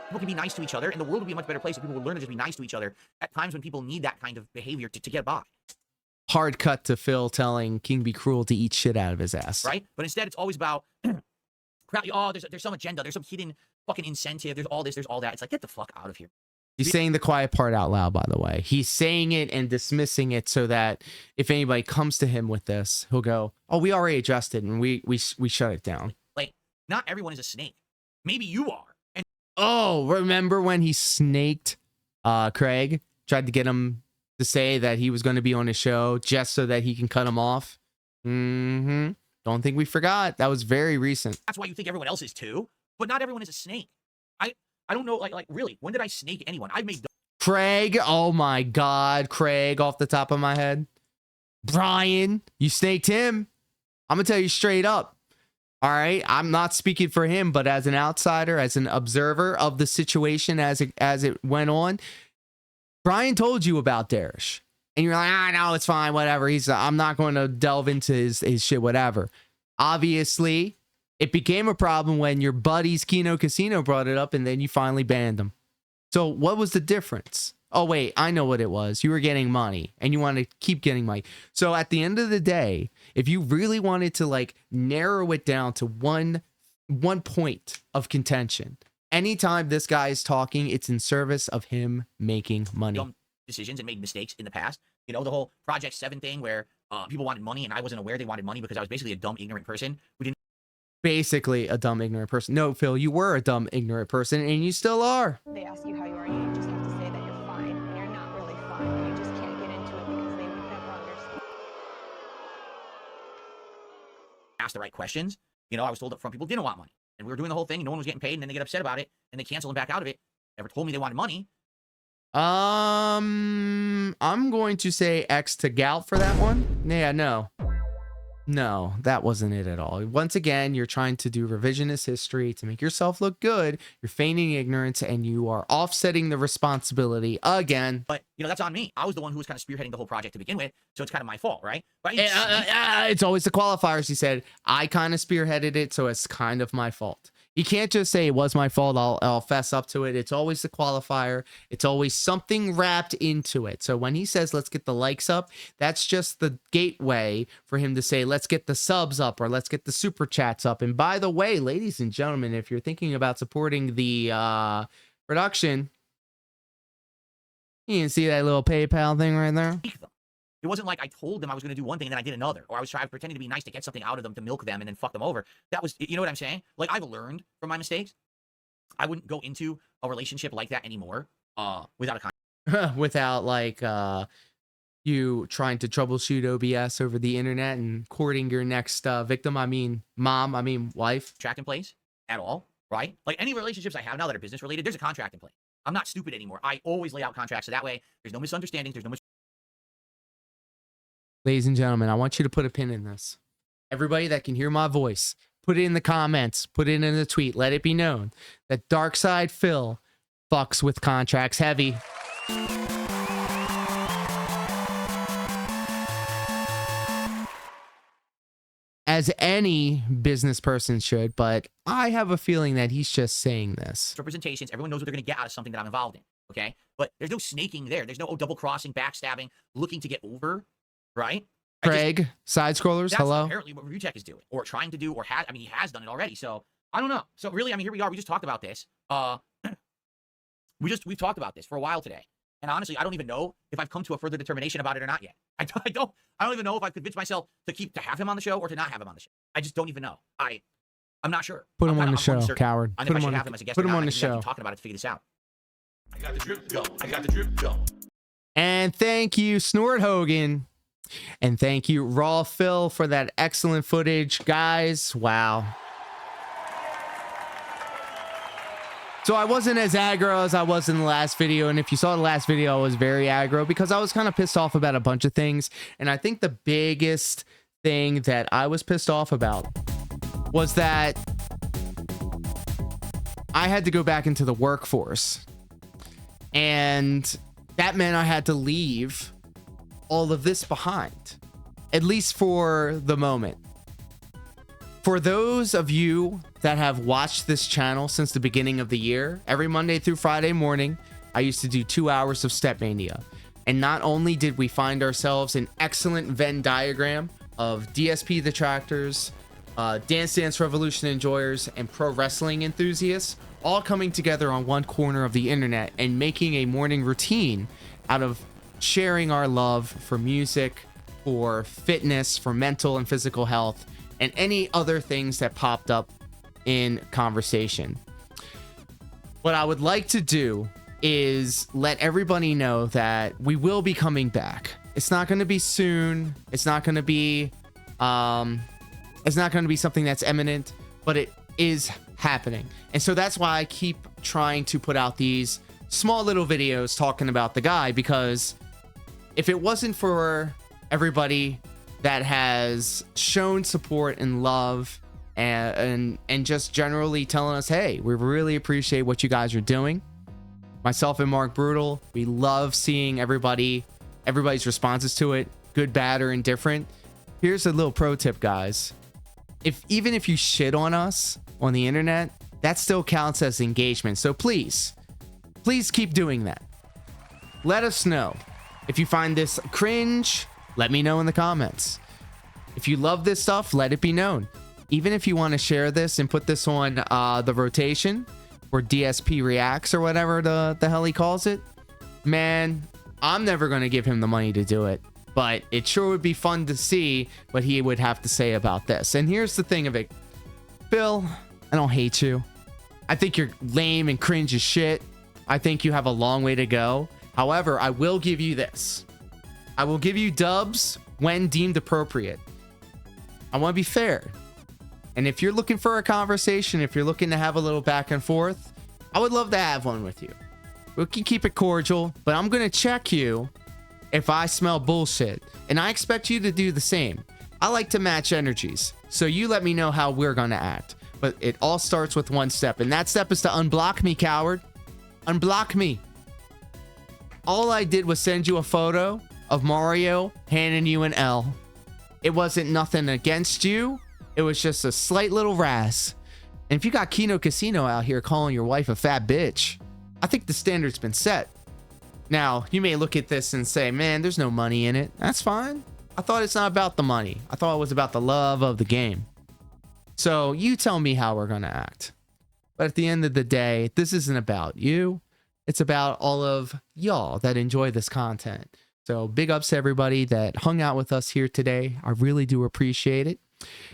People can be nice to each other, and the world would be a much better place if people would learn to just be nice to each other at times when people need that kind of behavior to get by. Hard cut to Phil telling King Be Cruel to eat shit out of his ass. Right? But instead, it's always about, oh, there's some agenda, there's some hidden fucking incentive, there's all this, there's all that. It's like, get the fuck out of here. He's saying the quiet part out loud, by the way. He's saying it and dismissing it so that if anybody comes to him with this, he'll go, oh, we already addressed it and we shut it down. Like, not everyone is a snake. Maybe you are. And oh, remember when he snaked Craig? Tried to get him to say that he was going to be on his show just so that he can cut him off? Mm-hmm. Don't think we forgot. That was very recent. that's why you think everyone else is too. But not everyone is a snake. I don't know, like really, when did I snake anyone? I've made Craig, oh my God, Craig, off the top of my head. Brian, you snaked him. I'm gonna tell you straight up. All right, I'm not speaking for him, but as an outsider, as an observer of the situation as it went on, Brian told you about Darish, and you're like, no, it's fine, whatever. I'm not going to delve into his shit, whatever. Obviously, it became a problem when your buddies Kino Casino brought it up, and then you finally banned them. So what was the difference? Oh, wait, I know what it was. You were getting money, and you want to keep getting money. So at the end of the day, if you really wanted to like narrow it down to one point of contention, anytime this guy is talking, it's in service of him making money. dumb decisions and made mistakes in the past. You know, the whole Project 7 thing where people wanted money and I wasn't aware they wanted money because I was basically a dumb, ignorant person who didn't Basically a dumb, ignorant person. No, Phil, you were a dumb, ignorant person, and you still are. They ask you how you are, you just have to say that you're fine, and you're not really fine. You just can't get into it because they would never understand. ask the right questions. You know, I was told up front people didn't want money. And we were doing the whole thing and no one was getting paid, and then they get upset about it and they cancel and back out of it. Never told me they wanted money. I'm going to say X to Gout for that one. Yeah, no, that wasn't it at all. Once again, you're trying to do revisionist history to make yourself look good. You're feigning ignorance, and you are offsetting the responsibility again. But, you know, that's on me. I was the one who was kind of spearheading the whole project to begin with, so it's kind of my fault, right? But It's always the qualifiers. He said, I kind of spearheaded it, so it's kind of my fault. You can't just say it was my fault. I'll fess up to it. It's always the qualifier. It's always something wrapped into it. So when he says, let's get the likes up, that's just the gateway for him to say, let's get the subs up or let's get the super chats up. And by the way, ladies and gentlemen, if you're thinking about supporting the production, you can see that little PayPal thing right there. it wasn't like I told them I was going to do one thing and then I did another, or I was pretending to be nice to get something out of them to milk them and then fuck them over. That was, you know what I'm saying? Like, I've learned from my mistakes. I wouldn't go into a relationship like that anymore without a contract. Without like you trying to troubleshoot OBS over the internet and courting your next victim. I mean, wife. Contract in place at all, right? Like, any relationships I have now that are business related, there's a contract in place. I'm not stupid anymore. I always lay out contracts so that way there's no misunderstandings, there's no Ladies and gentlemen, I want you to put a pin in this. Everybody that can hear my voice, put it in the comments, put it in the tweet. Let it be known that Darkside Phil fucks with contracts heavy. As any business person should, but I have a feeling that he's just saying this. representations. Everyone knows what they're going to get out of something that I'm involved in, okay? But there's no snaking there. There's no double-crossing, backstabbing, looking to get over, right? Craig, side scrollers, that's hello. apparently what Review Check is doing, or trying to do, or he has done it already. So I don't know. So really, I mean, here we are. We just talked about this. we've talked about this for a while today. And honestly, I don't even know if I've come to a further determination about it or not yet. I don't even know if I've convinced myself to have him on the show or to not have him on the show. I just don't even know. I'm not sure. Put him I'm on the kinda show, uncertain coward. on Put if I him should on have the- him as a guest put or him not. on the I think we have to show. keep talking about it to figure this out. I got the drip go. I got the drip go. And thank you, Snort Hogan. And thank you, Raw Phil, for that excellent footage. Guys, wow. So I wasn't as aggro as I was in the last video. And if you saw the last video, I was very aggro because I was kind of pissed off about a bunch of things. And I think the biggest thing that I was pissed off about was that I had to go back into the workforce. And that meant I had to leave all of this behind, at least for the moment. For those of you that have watched this channel since the beginning of the year, every Monday through Friday morning, I used to do 2 hours of Step Mania. And not only did we find ourselves an excellent Venn diagram of DSP detractors, Dance Dance Revolution enjoyers, and pro wrestling enthusiasts, all coming together on one corner of the internet and making a morning routine out of sharing our love for music, for fitness, for mental and physical health, and any other things that popped up in conversation. What I would like to do is let everybody know that we will be coming back. It's not going to be soon. It's not going to be something that's imminent, but it is happening. And so that's why I keep trying to put out these small little videos talking about the guy, because if it wasn't for everybody that has shown support and love and just generally telling us, hey, we really appreciate what you guys are doing. Myself and Mark Brutal, we love seeing everybody's responses to it, good, bad, or indifferent. Here's a little pro tip, guys. Even if you shit on us on the internet, that still counts as engagement. So please keep doing that. Let us know. If you find this cringe, let me know in the comments. If you love this stuff, let it be known. Even if you want to share this and put this on the rotation or DSP Reacts or whatever the hell he calls it, man, I'm never going to give him the money to do it. But it sure would be fun to see what he would have to say about this. And here's the thing of it. Phil, I don't hate you. I think you're lame and cringe as shit. I think you have a long way to go. However, I will give you this. I will give you dubs when deemed appropriate. I want to be fair. And if you're looking for a conversation, if you're looking to have a little back and forth, I would love to have one with you. We can keep it cordial, but I'm going to check you if I smell bullshit. And I expect you to do the same. I like to match energies. So you let me know how we're going to act. But it all starts with one step. And that step is to unblock me, coward. Unblock me. All I did was send you a photo of Mario handing you an L. It wasn't nothing against you. It was just a slight little razz. And if you got Kino Casino out here calling your wife a fat bitch, I think the standard's been set. Now, you may look at this and say, man, there's no money in it. That's fine. I thought it's not about the money. I thought it was about the love of the game. So you tell me how we're going to act. But at the end of the day, this isn't about you. It's about all of y'all that enjoy this content. So big ups to everybody that hung out with us here today. I really do appreciate it.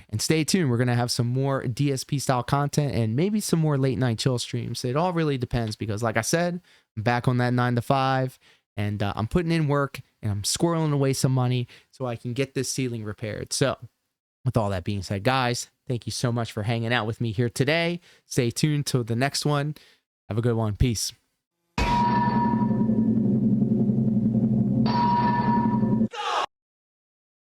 And stay tuned. We're going to have some more DSP style content and maybe some more late night chill streams. It all really depends because, like I said, I'm back on that 9 to 5 and I'm putting in work and I'm squirreling away some money so I can get this ceiling repaired. So with all that being said, guys, thank you so much for hanging out with me here today. Stay tuned till the next one. Have a good one. Peace.